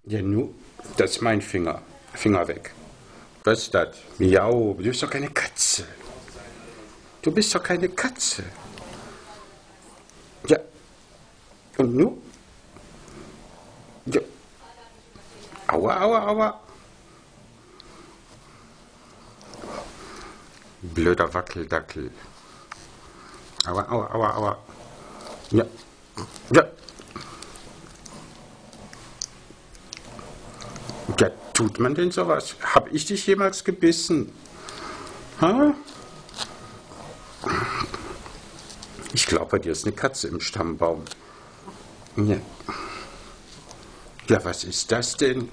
Ja, nu, das ist mein Finger. Finger weg. Was ist das? Miau, du bist doch keine Katze. Du bist doch keine Katze. Ja, und nu? Ja. Aua, aua, aua. Blöder Wackeldackel. Aua, aua, aua, aua. Ja. Ja. Ja, tut man denn sowas? Hab ich dich jemals gebissen? Ha? Ich glaube, bei dir ist eine Katze im Stammbaum. Ja. Ja, was ist das denn?